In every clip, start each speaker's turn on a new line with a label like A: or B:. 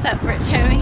A: What's up, rich homies?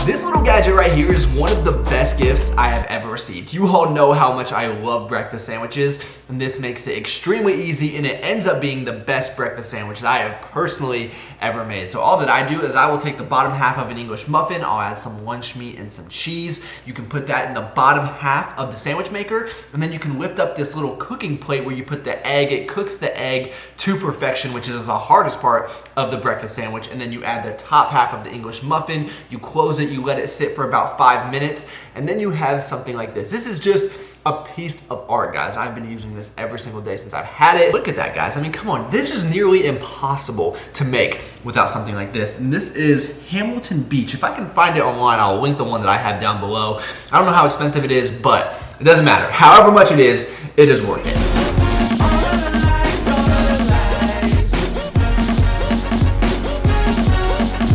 B: This little gadget right here is one of the best gifts I have ever received. You all know how much I love breakfast sandwiches, and this makes it extremely easy, and it ends up being the best breakfast sandwich that I have personally ever made. So all that I do is I will take the bottom half of an English muffin, I'll add some lunch meat and some cheese. You can put that in the bottom half of the sandwich maker, and then you can lift up this little cooking plate where you put the egg. It cooks the egg to perfection, which is the hardest part of the breakfast sandwich, and then you add the top half of the English muffin, you close it, you let it sit for about 5 minutes, and then you have something like this. This is just a piece of art, guys. I've been using this every single day since I've had it. Look at that, guys. I mean, come on. This is nearly impossible to make without something like this. And this is Hamilton Beach. If I can find it online, I'll link the one that I have down below. I don't know how expensive it is, but it doesn't matter. However much it is worth it.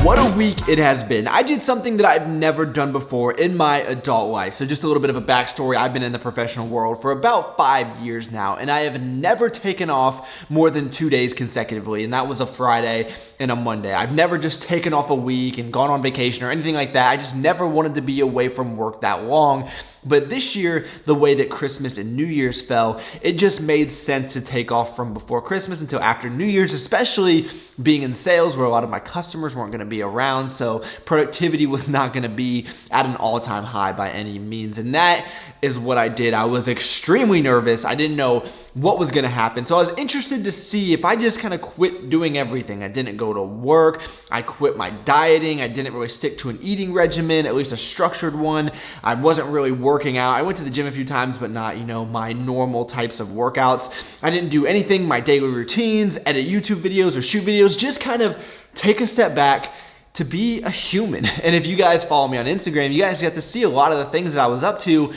B: What a week it has been. I did something that I've never done before in my adult life. So just a little bit of a backstory. I've been in the professional world for about 5 years now, and I have never taken off more than 2 days consecutively, and that was a Friday and a Monday. I've never just taken off a week and gone on vacation or anything like that. I just never wanted to be away from work that long. But this year, the way that Christmas and New Year's fell, it just made sense to take off from before Christmas until after New Year's, especially being in sales where a lot of my customers weren't gonna be around. So productivity was not gonna be at an all-time high by any means. And that is what I did. I was extremely nervous. I didn't know what was gonna happen. So I was interested to see if I just kind of quit doing everything. I didn't go to work. I quit my dieting. I didn't really stick to an eating regimen, at least a structured one. I wasn't really working out. I went to the gym a few times, but not, my normal types of workouts. I didn't do anything, my daily routines, edit YouTube videos or shoot videos, just kind of take a step back to be a human. And if you guys follow me on Instagram, you guys get to see a lot of the things that I was up to.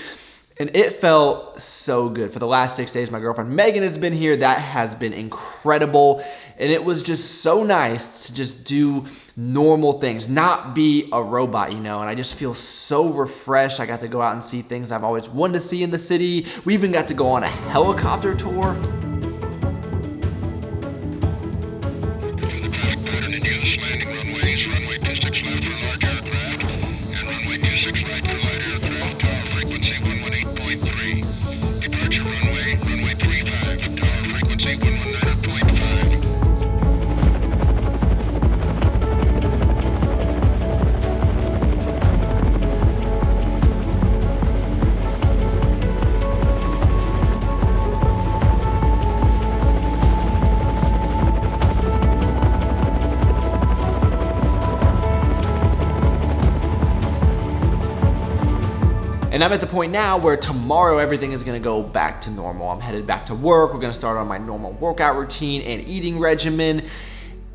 B: And it felt so good. For the last 6 days, my girlfriend Megan has been here. That has been incredible. And it was just so nice to just do normal things, not be a robot, And I just feel so refreshed. I got to go out and see things I've always wanted to see in the city. We even got to go on a helicopter tour. And I'm at the point now where tomorrow everything is gonna go back to normal. I'm headed back to work. We're gonna start on my normal workout routine and eating regimen.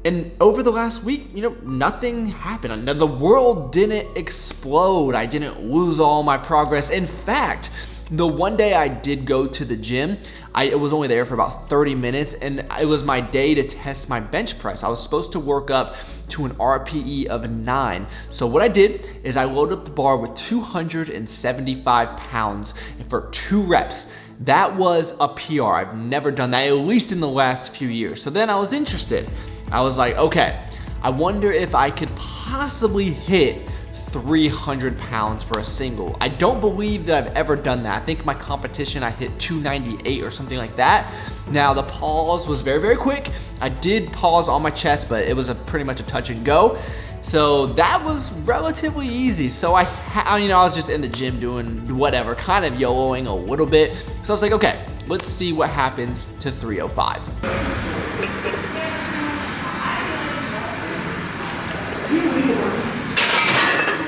B: And over the last week, nothing happened. The world didn't explode. I didn't lose all my progress. In fact, the one day I did go to the gym, I was only there for about 30 minutes, and it was my day to test my bench press. I was supposed to work up to an RPE of 9. So what I did is I loaded up the bar with 275 pounds for 2 reps. That was a PR. I've never done that, at least in the last few years. So then I was interested. I was like, okay, I wonder if I could possibly hit 300 pounds for a single. I don't believe that I've ever done that. I think my competition, I hit 298 or something like that. Now the pause was very, very quick. I did pause on my chest, but it was pretty much a touch and go. So that was relatively easy. So I was just in the gym doing whatever, kind of YOLOing a little bit. So I was like, okay, let's see what happens to 305.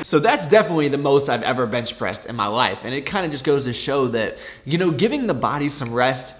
B: So that's definitely the most I've ever bench pressed in my life. And it kind of just goes to show that, giving the body some rest,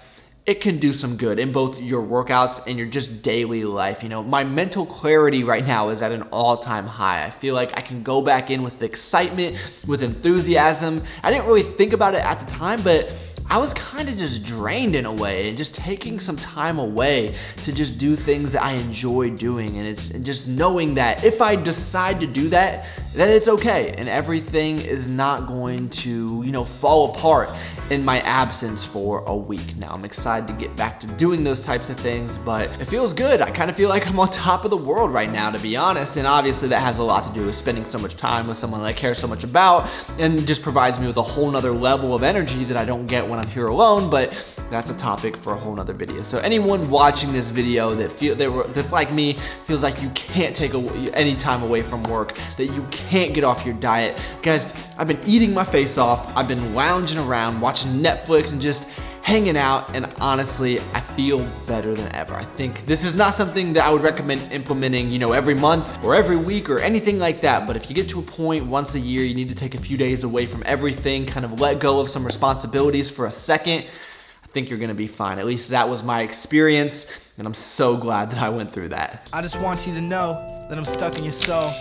B: it can do some good in both your workouts and your just daily life. My mental clarity right now is at an all-time high. I feel like I can go back in with excitement, with enthusiasm. I didn't really think about it at the time, but I was kind of just drained in a way, and just taking some time away to just do things that I enjoy doing. And it's just knowing that if I decide to do that, then it's okay, and everything is not going to, you know, fall apart in my absence for a week. Now I'm excited to get back to doing those types of things, but it feels good. I kind of feel like I'm on top of the world right now, to be honest, and obviously that has a lot to do with spending so much time with someone that I care so much about, and just provides me with a whole nother level of energy that I don't get when I'm here alone. But that's a topic for a whole nother video. So anyone watching this video that's like me, feels like you can't take any time away from work, that you can't get off your diet, guys, I've been eating my face off. I've been lounging around, watching Netflix, and just hanging out, and honestly, I feel better than ever. I think this is not something that I would recommend implementing, you know, every month or every week or anything like that, but if you get to a point once a year, you need to take a few days away from everything, kind of let go of some responsibilities for a second, I think you're gonna be fine. At least that was my experience, and I'm so glad that I went through that.
A: I just want you to know that I'm stuck in your soul.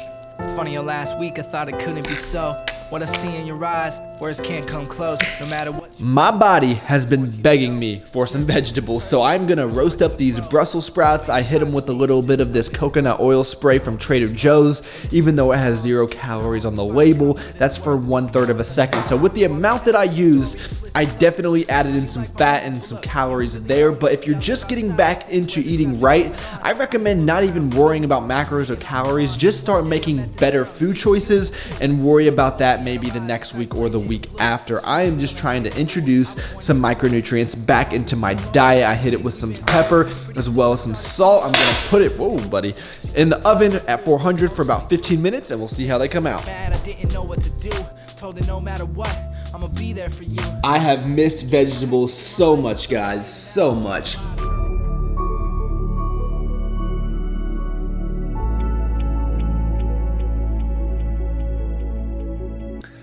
A: Funny, your last week I thought it couldn't be so. What I see in your eyes, words can't come close, no matter what.
B: My body has been begging me for some vegetables, so I'm gonna roast up these Brussels sprouts. I hit them with a little bit of this coconut oil spray from Trader Joe's, even though it has 0 calories on the label. That's for 1/3 of a second. So with the amount that I used, I definitely added in some fat and some calories there, but if you're just getting back into eating right, I recommend not even worrying about macros or calories. Just start making better food choices and worry about that maybe the next week or the week after. I am just trying to introduce some micronutrients back into my diet. I hit it with some pepper as well as some salt. I'm gonna put it, whoa buddy, in the oven at 400 for about 15 minutes, and we'll see how they come out.
A: I didn't know what to do. Told it no matter what, I'ma be there for you.
B: I have missed vegetables so much, guys, so much.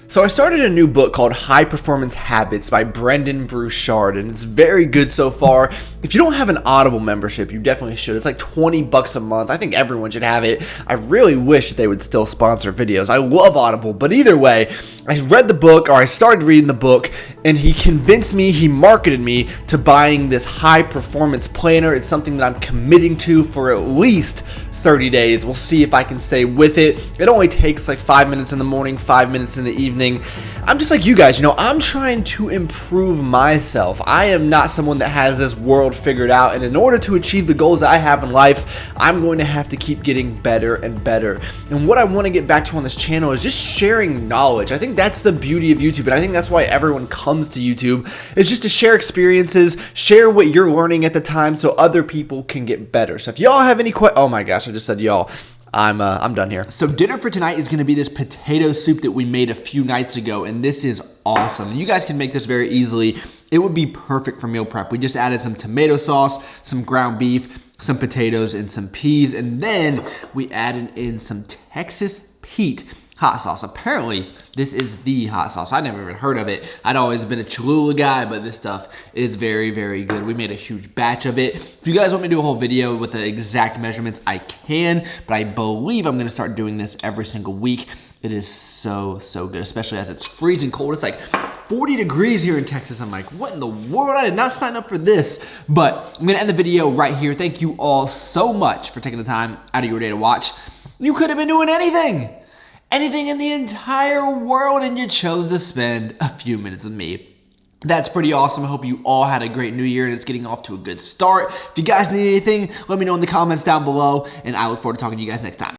B: So I started a new book called High Performance Habits by Brendon Burchard, and it's very good so far. If you don't have an Audible membership, you definitely should. It's like $20 a month. I think everyone should have it. I really wish they would still sponsor videos. I love Audible, but either way, I read the book, or I started reading the book, and he convinced me, he marketed me to buying this high performance planner. It's something that I'm committing to for at least 30 days. We'll see if I can stay with it. It only takes like 5 minutes in the morning, 5 minutes in the evening. I'm just like you guys, you know, I'm trying to improve myself. I am not someone that has this world figured out, and in order to achieve the goals that I have in life, I'm going to have to keep getting better and better. And what I want to get back to on this channel is just sharing knowledge. I think that's the beauty of YouTube, and I think that's why everyone comes to YouTube, is just to share experiences, share what you're learning at the time so other people can get better. So if y'all have any questions, oh my gosh, I just said y'all. I'm done here. So dinner for tonight is gonna be this potato soup that we made a few nights ago, and this is awesome. You guys can make this very easily. It would be perfect for meal prep. We just added some tomato sauce, some ground beef, some potatoes, and some peas, and then we added in some Texas Pete hot sauce. Apparently, this is the hot sauce. I never even heard of it. I'd always been a Cholula guy, but this stuff is very, very good. We made a huge batch of it. If you guys want me to do a whole video with the exact measurements, I can, but I believe I'm gonna start doing this every single week. It is so, so good, especially as it's freezing cold. It's like 40 degrees here in Texas. I'm like, what in the world? I did not sign up for this. But I'm gonna end the video right here. Thank you all so much for taking the time out of your day to watch. You could have been doing anything in the entire world, and you chose to spend a few minutes with me. That's pretty awesome. I hope you all had a great new year and it's getting off to a good start. If you guys need anything, let me know in the comments down below, and I look forward to talking to you guys next time.